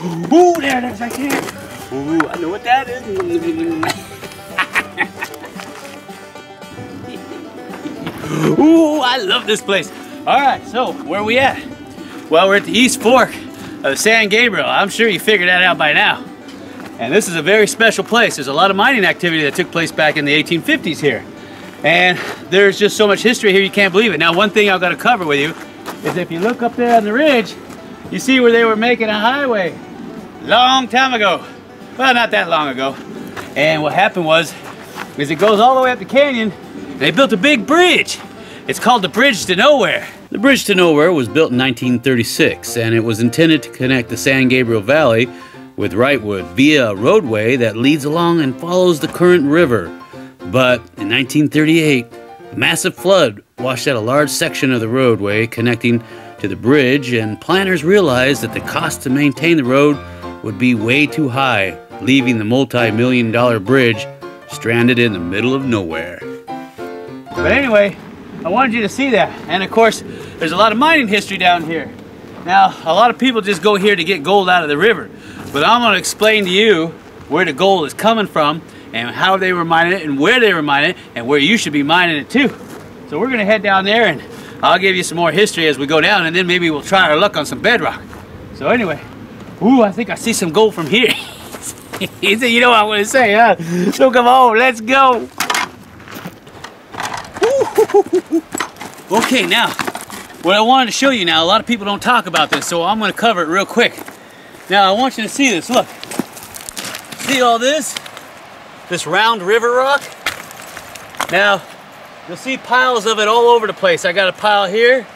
Ooh, there it is right there. Ooh, I know what that is. Ooh, I love this place. All right, so where are we at? Well, we're at the East Fork of San Gabriel. I'm sure you figured that out by now. And this is a very special place. There's a lot of mining activity that took place back in the 1850s here. And there's just so much history here, you can't believe it. Now, one thing I've got to cover with you is if you look up there on the ridge, you see where they were making a highway long time ago. Well, not that long ago. And what happened was, is it goes all the way up the canyon, and they built a big bridge. It's called the Bridge to Nowhere. The Bridge to Nowhere was built in 1936, and it was intended to connect the San Gabriel Valley with Wrightwood via a roadway that leads along and follows the current river. But in 1938, a massive flood washed out a large section of the roadway connecting to the bridge, and planners realized that the cost to maintain the road would be way too high, leaving the multi-million-dollar bridge stranded in the middle of nowhere. But anyway, I wanted you to see that. And of course, there's a lot of mining history down here. Now, a lot of people just go here to get gold out of the river. But I'm going to explain to you where the gold is coming from and how they were mining it and where they were mining it and where you should be mining it too. So we're going to head down there and I'll give you some more history as we go down, and then maybe we'll try our luck on some bedrock. So anyway, ooh, I think I see some gold from here. You know what I want to say, huh? So come on, let's go. Okay, now, what I wanted to show you now, a lot of people don't talk about this, so I'm going to cover it real quick. Now, I want you to see this. Look. See all this? This round river rock? Now, you'll see piles of it all over the place. I got a pile here,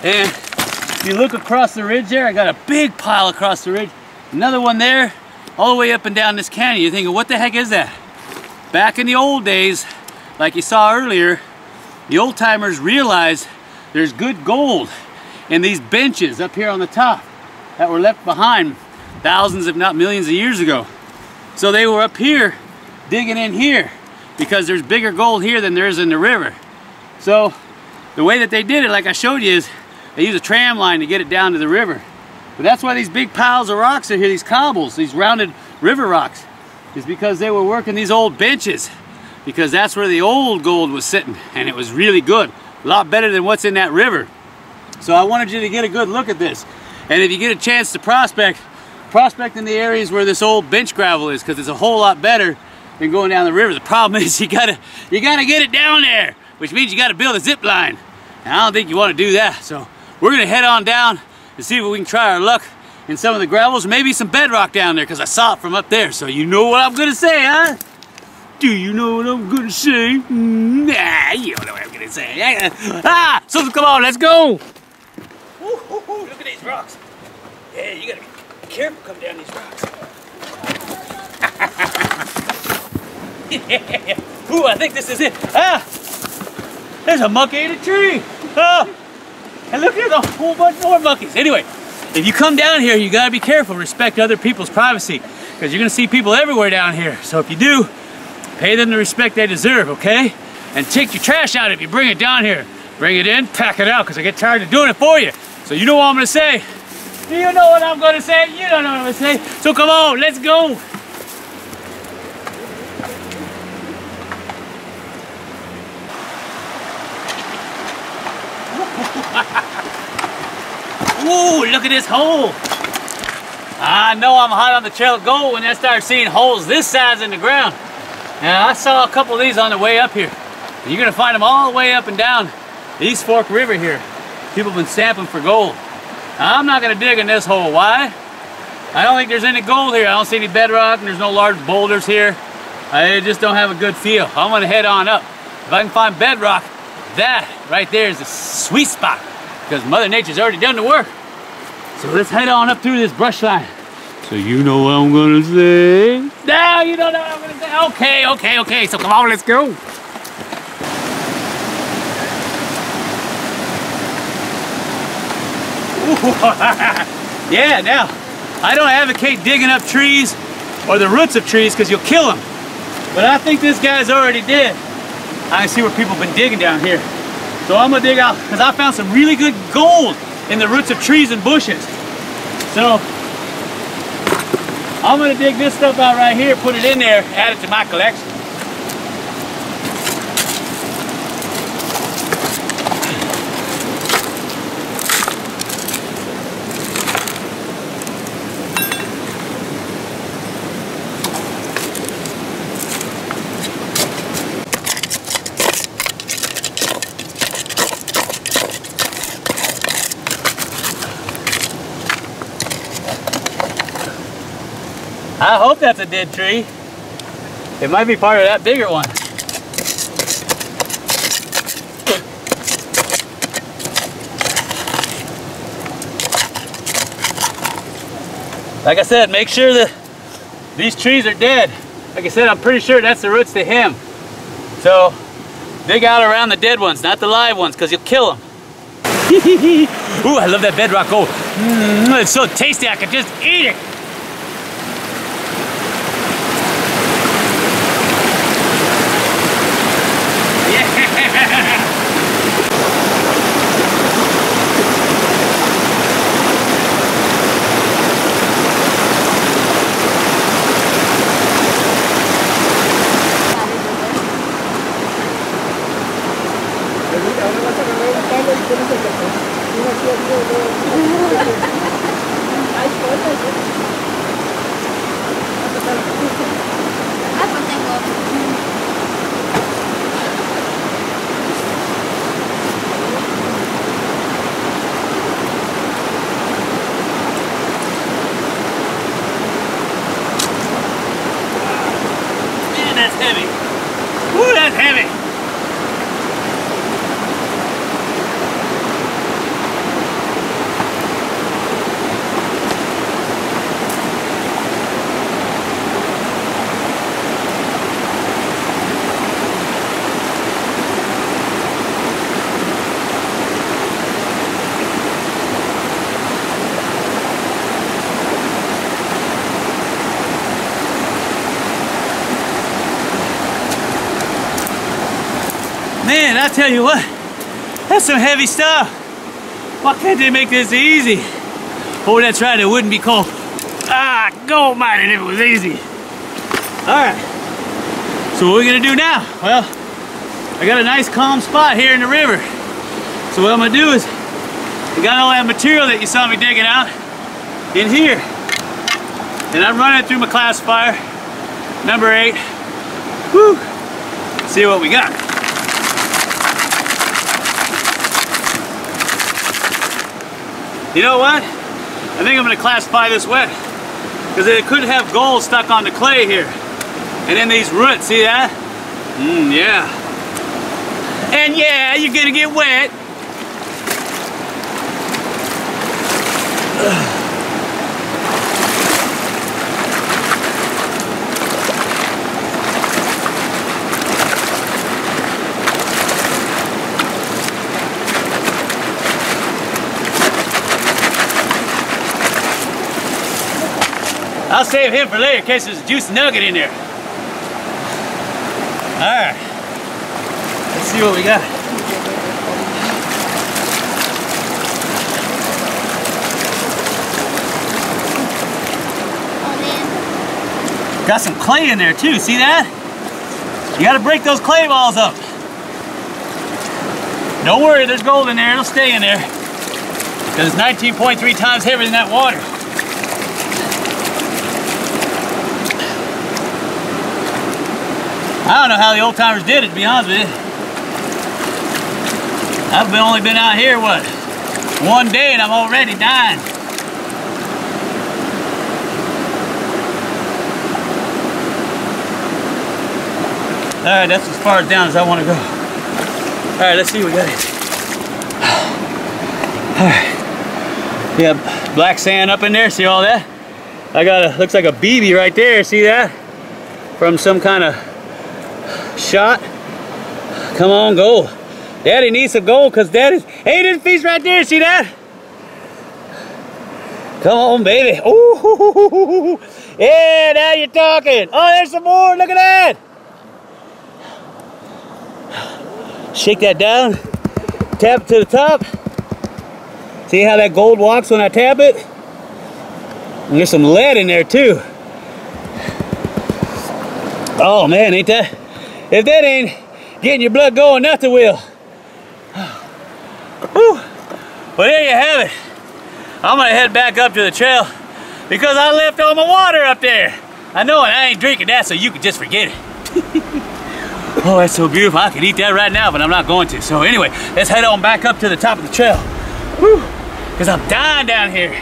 and if you look across the ridge there, I got a big pile across the ridge. Another one there, all the way up and down this canyon. You're thinking, what the heck is that? Back in the old days, like you saw earlier, the old timers realized there's good gold in these benches up here on the top that were left behind thousands if not millions of years ago. So they were up here digging in here because there's bigger gold here than there is in the river. So the way that they did it, like I showed you, is they use a tram line to get it down to the river. But that's why these big piles of rocks are here, these cobbles, these rounded river rocks, is because they were working these old benches, because that's where the old gold was sitting, and it was really good, a lot better than what's in that river. So I wanted you to get a good look at this, and if you get a chance to prospect in the areas where this old bench gravel is, because it's a whole lot better than going down the river. The problem is you gotta get it down there, which means you gotta build a zip line, and I don't think you want to do that. So we're gonna head on down and see if we can try our luck in some of the gravels, maybe some bedrock down there, because I saw it from up there. So you know what I'm gonna say, huh? Do you know what I'm gonna say? Nah, you don't know what I'm gonna say. Ah! So come on, let's go! Ooh, look at these rocks. Yeah, you gotta be careful coming down these rocks. Yeah. Ooh, I think this is it. Ah! There's a monkey in a tree. Ah! And look, there's a whole bunch more monkeys. Anyway, if you come down here, you gotta be careful, respect other people's privacy, because you're gonna see people everywhere down here. So if you do, pay them the respect they deserve, okay? And take your trash out if you bring it down here. Bring it in, pack it out, because I get tired of doing it for you. So you know what I'm gonna say? Do you know what I'm gonna say? You don't know what I'm gonna say. So come on, let's go. Ooh, look at this hole. I know I'm hot on the trail of gold when I start seeing holes this size in the ground. Now, I saw a couple of these on the way up here. You're gonna find them all the way up and down the East Fork River here. People have been sampling for gold. Now, I'm not gonna dig in this hole. Why? I don't think there's any gold here. I don't see any bedrock, and there's no large boulders here. I just don't have a good feel. I'm gonna head on up. If I can find bedrock, that right there is a sweet spot, because Mother Nature's already done the work. So let's head on up through this brush line. So you know what I'm gonna say? No, you don't know what I'm gonna say. Okay. So come on, let's go. Yeah, now, I don't advocate digging up trees or the roots of trees because you'll kill them. But I think this guy's already dead. I can see where people have been digging down here. So I'm gonna dig out, because I found some really good gold in the roots of trees and bushes. So I'm gonna dig this stuff out right here, put it in there, add it to my collection. I hope that's a dead tree. It might be part of that bigger one. Like I said, make sure that these trees are dead. Like I said, I'm pretty sure that's the roots to him. So dig out around the dead ones, not the live ones, because you'll kill them. Ooh, I love that bedrock gold. It's so tasty, I could just eat it. That's heavy. Ooh, that's heavy. Man, I tell you what, that's some heavy stuff. Why can't they make this easy? Oh, that's right, it wouldn't be called gold mining if it was easy. All right, so what are we gonna do now? Well, I got a nice calm spot here in the river. So what I'm gonna do is, I got all that material that you saw me digging out in here. And I'm running it through my classifier, number 8. Woo! See what we got. You know what? I think I'm going to classify this wet because it could have gold stuck on the clay here. And then these roots, see that? Yeah. And yeah, you're going to get wet. I'll save him for later in case there's a juicy nugget in there. Alright. Let's see what we got. Got some clay in there too, see that? You gotta break those clay balls up. Don't worry, there's gold in there, it'll stay in there. Because it's 19.3 times heavier than that water. I don't know how the old timers did it, to be honest with you. I've only been out here, what, one day and I'm already dying. Alright, that's as far down as I want to go. Alright, let's see what we got here. Alright. Yeah, black sand up in there, see all that? I got a, looks like a BB right there, see that? From some kind of shot. Come on, gold. Daddy needs some gold because Daddy's, hey, this piece right there, see that? Come on, baby. Ooh, yeah, now you're talking. Oh, there's some more, look at that. Shake that down, tap it to the top. See how that gold walks when I tap it? And there's some lead in there too. Oh man, ain't that? If that ain't getting your blood going, nothing will. Whew. Well, there you have it. I'm gonna head back up to the trail because I left all my water up there. I know, and I ain't drinking that, so you can just forget it. Oh, that's so beautiful. I could eat that right now, but I'm not going to. So anyway, let's head on back up to the top of the trail. Whew, because I'm dying down here.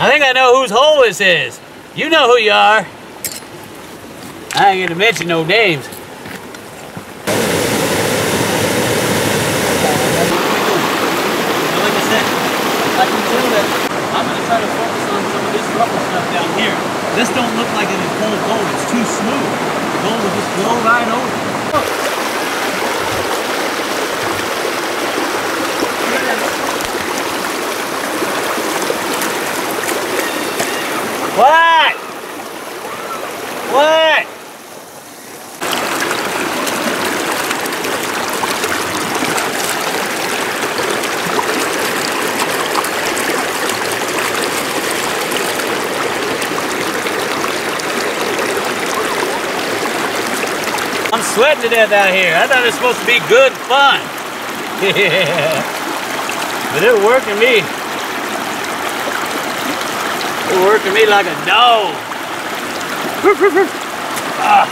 I think I know whose hole this is. You know who you are. I ain't gonna mention no names. I like I said, I can tell that I'm gonna try to focus on some of this rougher stuff down here. This don't look like it is cold gold. It's too smooth. Gold will just blow right over. What? What? I'm sweating to death out here. I thought it was supposed to be good fun. Yeah. But it was working me. It working me like a dog. Ah.